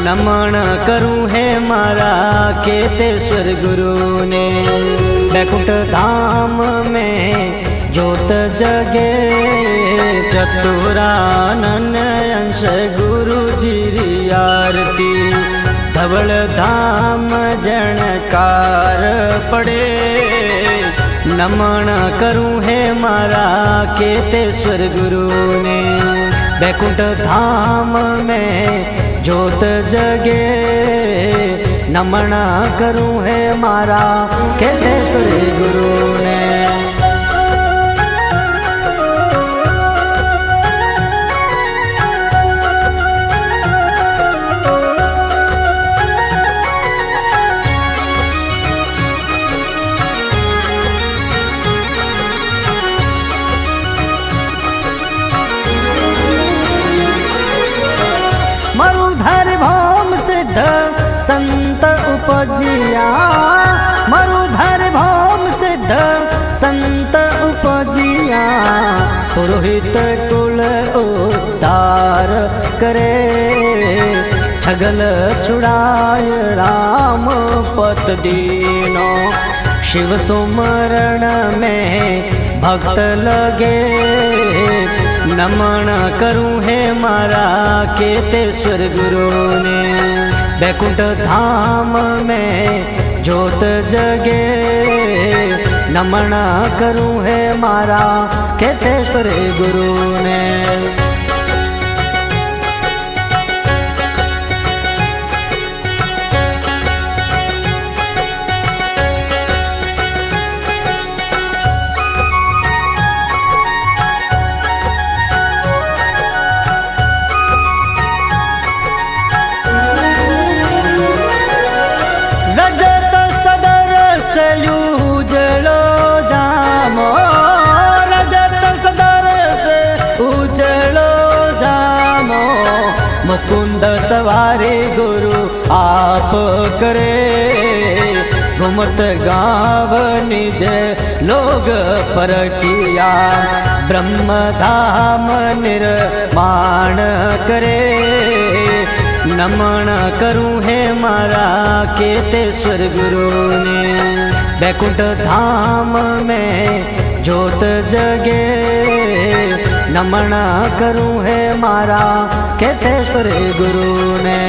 नमन करूं है मारा केतेश्वर गुरु ने। बैकुंठ धाम में ज्योत जगे चतुरानन अंश गुरु जी री आरती। धवल धाम जनकार पड़े नमन करूं है मारा केतेश्वर गुरु ने। बैकुंठ धाम में ज्योत जगे नमन करूं है मारा केतेश्वर गुरु ने। मरुधर भौम सिद्ध संत उपजिया। मरुधर भौम सिद्ध संत उपजिया। पुरोहित कुल उद्धार करे छगल छुड़ाय राम पत दीनो। शिव सुमरण में भक्त लगे नमन करूं है मारा केतेश्वर गुरु ने। बैकुंठ धाम में ज्योत जगे नमन करूं है मारा केतेश्वर गुरु ने। मुकुंद सवारे गुरु आप करे घुमत गाँव निज लोग परखिया। ब्रह्म धाम निर्माण करे नमन करूं है मारा केतेश्वर गुरु ने। बैकुंठ धाम में ज्योत जगे नमन करूं है मारा केतेश्वर गुरु ने।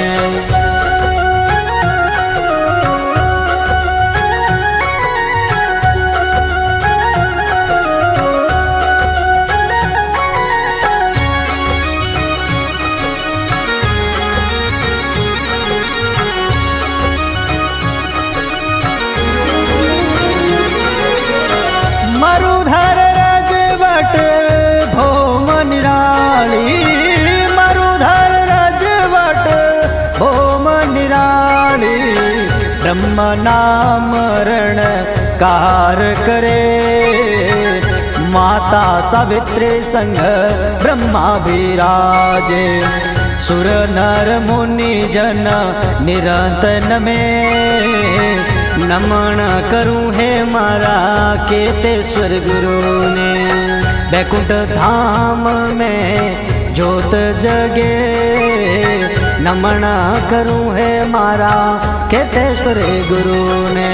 मरुधर राजवट भौम निराली। मरुधर राजवट भौम निराली। ब्रह्म नाम रण कार करे माता सावित्री संग ब्रह्मा विराजे। सुर नर मुनि जन निरंतन में नमन करूं है मारा केतेश्वर गुरु ने। बैकुंठ धाम में ज्योत जगे नमन करूं है मारा केतेश्वर गुरु ने।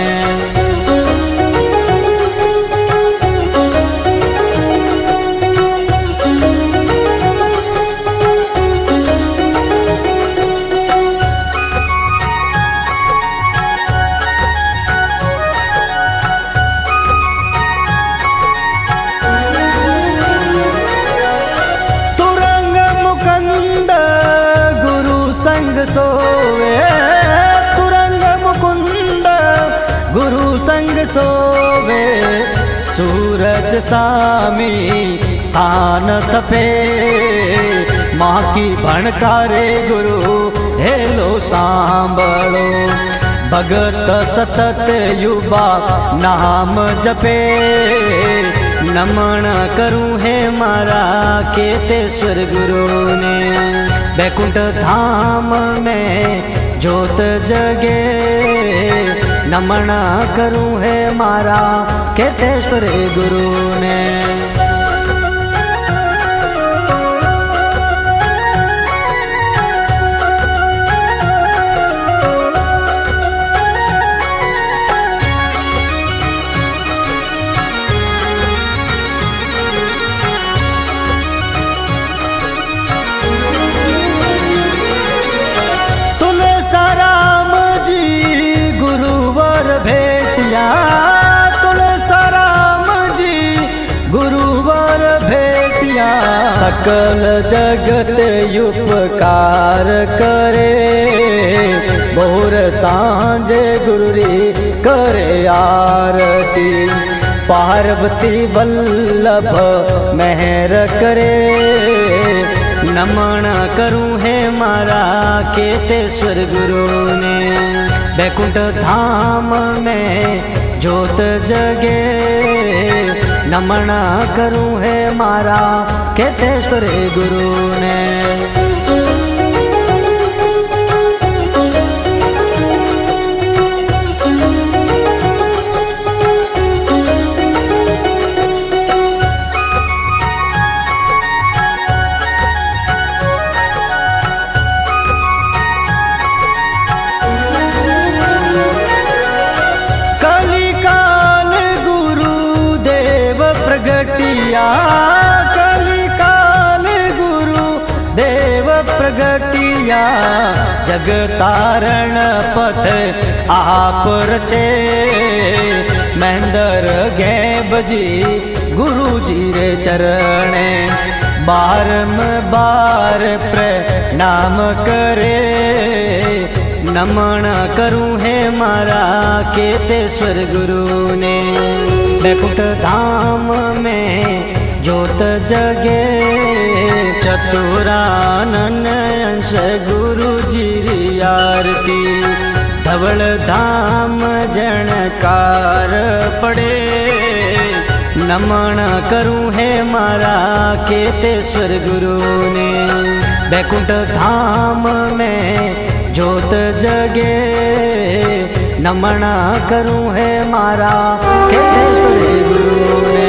सोवे तुरंग मुकुंद गुरु संग सोवे। सूरज सामी तान तपे माँ की भणकारे गुरु हेलो सांभळो। भगत सतत युवा नाम जपे नमन करूं है मारा केतेश्वर गुरु ने। बैकुंठ धाम में ज्योत जगे नमन करूं है मारा केतेश्वर गुरु ने। सकल जगत उपकार करे, भोर सांझ गुरुरी करे आरती। पार्वती वल्लभ मेहर करे, नमन करूँ है मारा केतेश्वर गुरु ने। बैकुंठ धाम में ज्योत जगे, नमन करूँ है मारा केतेश्वर गुरु ने। कलिकाल गुरु देव प्रगटिया, जग तारण पथ आप रचे। महेंद्र गैबजी गुरु जी रे चरणे, बारंबार प्रणाम करे। नमन करूँ है मारा केतेश्वर गुरु ने। बैकुंठ धाम में ज्योत जगे, चतुरानन अंश गुरु जी री आरती। धवल धाम जनकार पड़े, नमन करूँ है मारा केतेश्वर गुरु ने। बैकुंठ धाम में ज्योत जगे, नमन करूँ है मारा केतेश्वर गुरु ने।